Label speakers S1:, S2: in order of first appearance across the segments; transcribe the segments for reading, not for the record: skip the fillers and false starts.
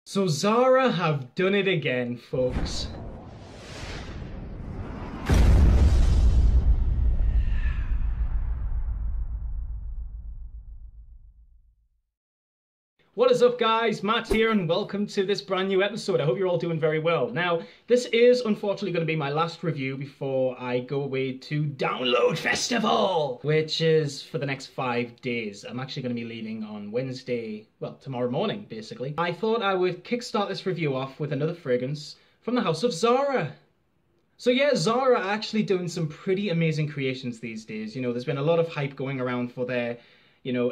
S1: So Zara have done it again, folks. What is up, guys? Matt here, and welcome to this brand new episode. I hope you're all doing very well. Now, this is unfortunately going to be my last review before I go away to Download Festival, which is for the next 5 days. I'm actually going to be leaving on Wednesday, well, tomorrow morning, basically. I thought I would kickstart this review off with another fragrance from the house of Zara. So yeah, Zara are actually doing some pretty amazing creations these days. You know, there's been a lot of hype going around for their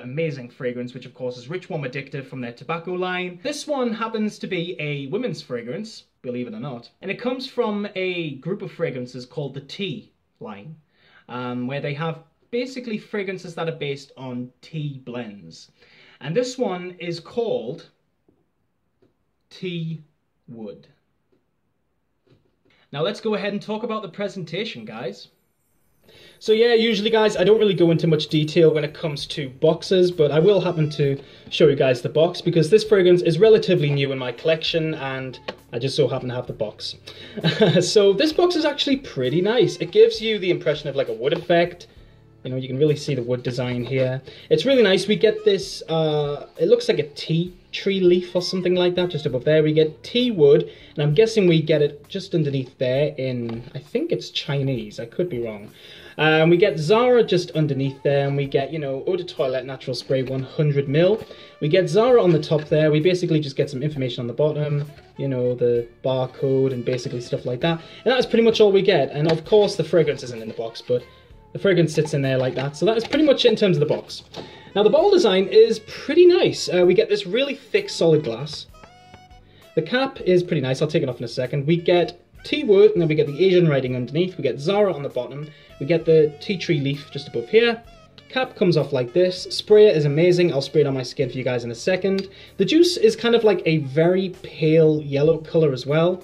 S1: amazing fragrance, which of course is Rich Warm Addictive from their tobacco line. This one happens to be a women's fragrance, believe it or not, and it comes from a group of fragrances called the Tea line, where they have basically fragrances that are based on tea blends. And this one is called Teawood. Now let's go ahead and talk about the presentation, guys. So yeah, usually guys, I don't really go into much detail when it comes to boxes, but I will happen to show you guys the box because this fragrance is relatively new in my collection and I just so happen to have the box. So this box is actually pretty nice. It gives you the impression of like a wood effect. You know, you can really see the wood design here. It's really nice. We get this, it looks like a tea tree leaf or something like that, just above there. We get Teawood, and I'm guessing we get it just underneath there in, I think it's Chinese, I could be wrong. We get Zara just underneath there, and we get, you know, Eau de Toilette Natural Spray 100ml. We get Zara on the top there. We basically just get some information on the bottom, you know, the barcode and basically stuff like that. And that's pretty much all we get. And of course the fragrance isn't in the box, but the fragrance sits in there like that. So that is pretty much it in terms of the box. Now the bottle design is pretty nice. We get this really thick solid glass. The cap is pretty nice. I'll take it off in a second. We get Teawood, and then we get the Asian writing underneath. We get Zara on the bottom. We get the tea tree leaf just above here. Cap comes off like this. Sprayer is amazing. I'll spray it on my skin for you guys in a second. The juice is kind of like a very pale yellow color as well.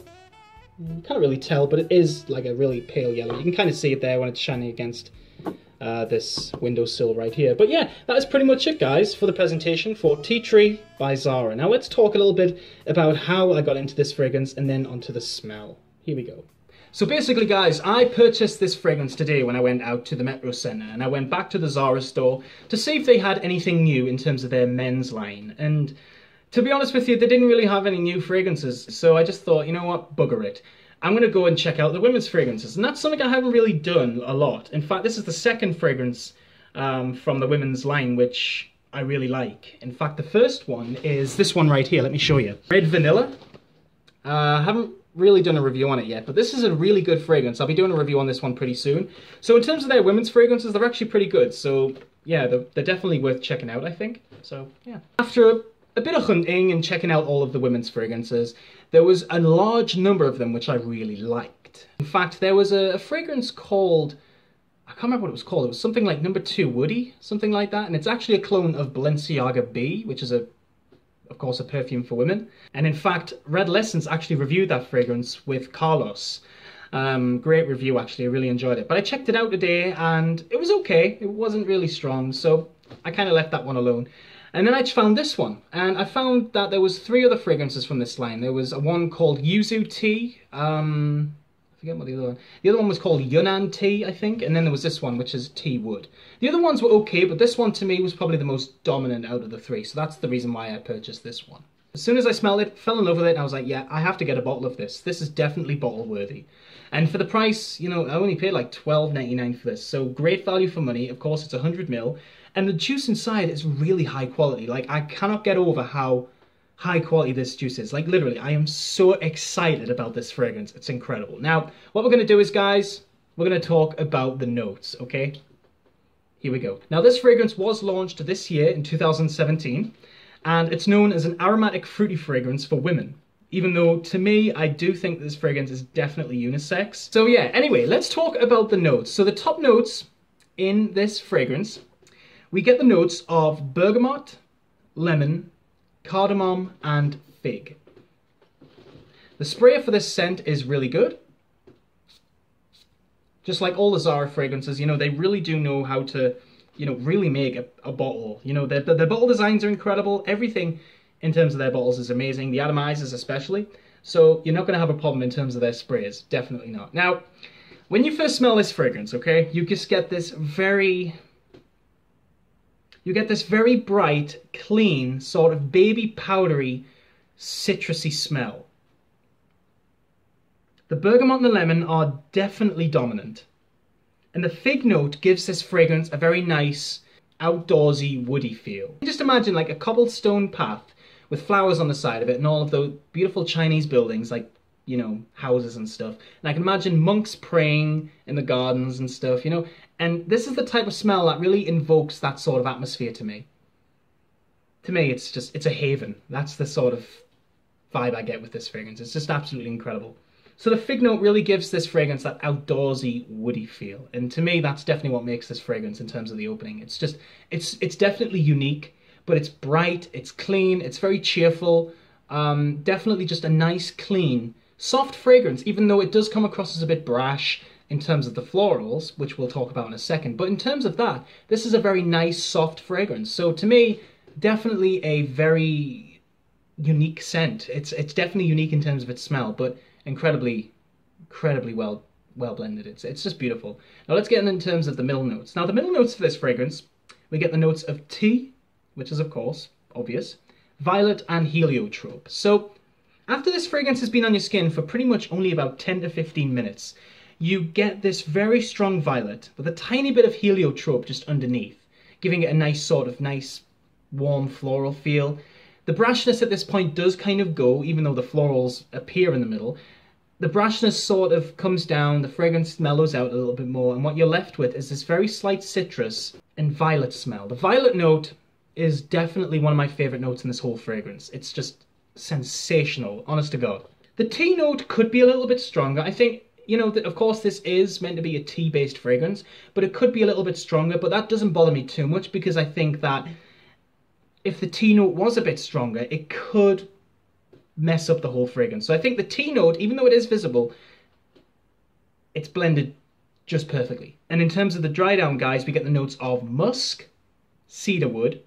S1: You can't really tell, but it is like a really pale yellow. You can kind of see it there when it's shining against this windowsill right here. But yeah, that is pretty much it, guys, for the presentation for Tea Tree by Zara. Now let's talk a little bit about how I got into this fragrance and then onto the smell. Here we go. So basically, guys, I purchased this fragrance today when I went out to the Metro Centre, and I went back to the Zara store to see if they had anything new in terms of their men's line. And to be honest with you, they didn't really have any new fragrances, so I just thought, you know what, bugger it. I'm going to go and check out the women's fragrances, and that's something I haven't really done a lot. In fact, this is the second fragrance from the women's line, which I really like. In fact, the first one is this one right here. Let me show you. Red Vanilla. I haven't really done a review on it yet, but this is a really good fragrance. I'll be doing a review on this one pretty soon. So in terms of their women's fragrances, they're actually pretty good. So yeah, they're definitely worth checking out, I think. So yeah. After a bit of hunting and checking out all of the women's fragrances, there was a large number of them which I really liked. In fact, there was a fragrance called, I can't remember what it was called. It was something like number 2 Woody, something like that. And it's actually a clone of Balenciaga B, which is of course, a perfume for women. And in fact, Red Lessons actually reviewed that fragrance with Carlos. Great review, actually. I really enjoyed it. But I checked it out today, and it was okay. It wasn't really strong, so I kind of left that one alone. And then I found this one, and I found that there was 3 other fragrances from this line. There was one called Yuzu Tea. I forget what the other one. The other one was called Yunnan Tea, I think, and then there was this one, which is Teawood. The other ones were okay, but this one to me was probably the most dominant out of the 3, so that's the reason why I purchased this one. As soon as I smelled it, fell in love with it, and I was like, yeah, I have to get a bottle of this. This is definitely bottle worthy. And for the price, you know, I only paid like $12.99 for this, so great value for money. Of course, it's 100ml, and the juice inside is really high quality. Like, I cannot get over how high quality this juice is. Like, literally, I am so excited about this fragrance. It's incredible. Now, what we're going to do is, guys, we're going to talk about the notes, okay? Here we go. Now, this fragrance was launched this year in 2017, and it's known as an aromatic fruity fragrance for women. Even though, to me, I do think this fragrance is definitely unisex. So yeah, anyway, let's talk about the notes. So the top notes in this fragrance, we get the notes of bergamot, lemon, cardamom, and fig. The sprayer for this scent is really good. Just like all the Zara fragrances, you know, they really do know how to, you know, really make a bottle. You know, the bottle designs are incredible. Everything in terms of their bottles is amazing, the atomizers especially. So you're not going to have a problem in terms of their sprays, definitely not. Now, when you first smell this fragrance, okay, you just get this very bright, clean, sort of baby powdery, citrusy smell. The bergamot and the lemon are definitely dominant. And the fig note gives this fragrance a very nice, outdoorsy, woody feel. Just imagine like a cobblestone path with flowers on the side of it and all of those beautiful Chinese buildings, like, you know, houses and stuff. And I can imagine monks praying in the gardens and stuff, you know. And this is the type of smell that really invokes that sort of atmosphere to me. To me, it's a haven. That's the sort of vibe I get with this fragrance. It's just absolutely incredible. So the fig note really gives this fragrance that outdoorsy, woody feel. And to me, that's definitely what makes this fragrance in terms of the opening. It's just, it's definitely unique, but it's bright, it's clean, it's very cheerful. Definitely just a nice, clean, soft fragrance, even though it does come across as a bit brash in terms of the florals, which we'll talk about in a second. But in terms of that, this is a very nice, soft fragrance. So to me, definitely a very unique scent. It's definitely unique in terms of its smell, but incredibly well blended. It's just beautiful. Now let's get in terms of the middle notes. Now the middle notes for this fragrance, we get the notes of tea, which is of course obvious, violet and heliotrope. So after this fragrance has been on your skin for pretty much only about 10 to 15 minutes, you get this very strong violet with a tiny bit of heliotrope just underneath, giving it a nice sort of warm floral feel. The brashness at this point does kind of go, even though the florals appear in the middle. The brashness sort of comes down, the fragrance mellows out a little bit more, and what you're left with is this very slight citrus and violet smell. The violet note is definitely one of my favorite notes in this whole fragrance. It's just sensational, honest to God. The tea note could be a little bit stronger. I think, you know, that of course this is meant to be a tea-based fragrance, but it could be a little bit stronger, but that doesn't bother me too much because I think that if the tea note was a bit stronger, it could mess up the whole fragrance. So I think the tea note, even though it is visible, it's blended just perfectly. And in terms of the dry down, guys, we get the notes of musk, cedarwood,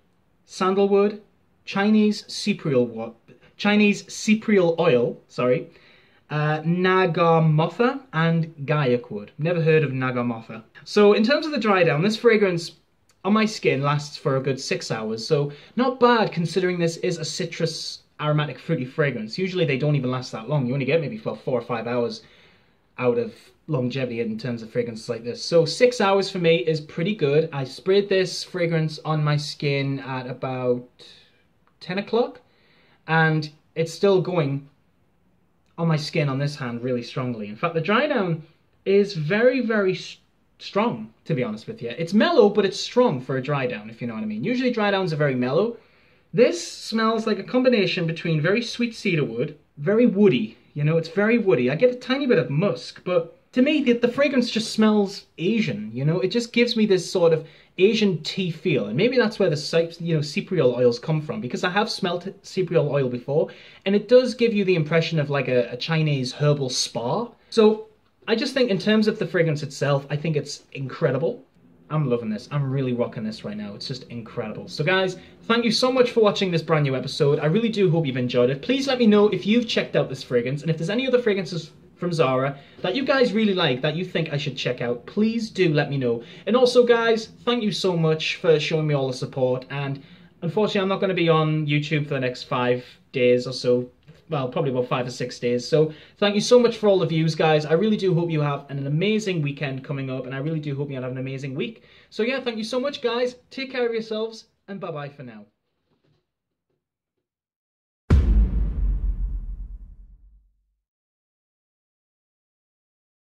S1: sandalwood, Chinese cypriol oil, nagamotha, and gayakwood. Never heard of nagamotha. So in terms of the dry down, this fragrance on my skin lasts for a good 6 hours, so not bad considering this is a citrus aromatic fruity fragrance. Usually they don't even last that long. You only get maybe 4 or 5 hours out of longevity in terms of fragrances like this. So 6 hours for me is pretty good. I sprayed this fragrance on my skin at about 10 o'clock, and it's still going on my skin on this hand really strongly. In fact, the dry down is very strong, to be honest with you. It's mellow, but it's strong for a dry down, if you know what I mean. Usually dry downs are very mellow. This smells like a combination between very sweet cedarwood, very woody, you know, it's very woody. I get a tiny bit of musk, but to me, the fragrance just smells Asian, you know? It just gives me this sort of Asian tea feel, and maybe that's where the cypriol oils come from, because I have smelt cypriol oil before, and it does give you the impression of like a Chinese herbal spa. So I just think in terms of the fragrance itself, I think it's incredible. I'm loving this. I'm really rocking this right now. It's just incredible. So guys, thank you so much for watching this brand new episode. I really do hope you've enjoyed it. Please let me know if you've checked out this fragrance, and if there's any other fragrances from Zara that you guys really like, that you think I should check out, please do let me know. And also guys, thank you so much for showing me all the support, and unfortunately I'm not going to be on YouTube for the next 5 days or so. Well, probably about 5 or 6 days. So thank you so much for all the views, guys. I really do hope you have an amazing weekend coming up, and I really do hope you have an amazing week. So yeah, thank you so much, guys. Take care of yourselves, and bye-bye for now.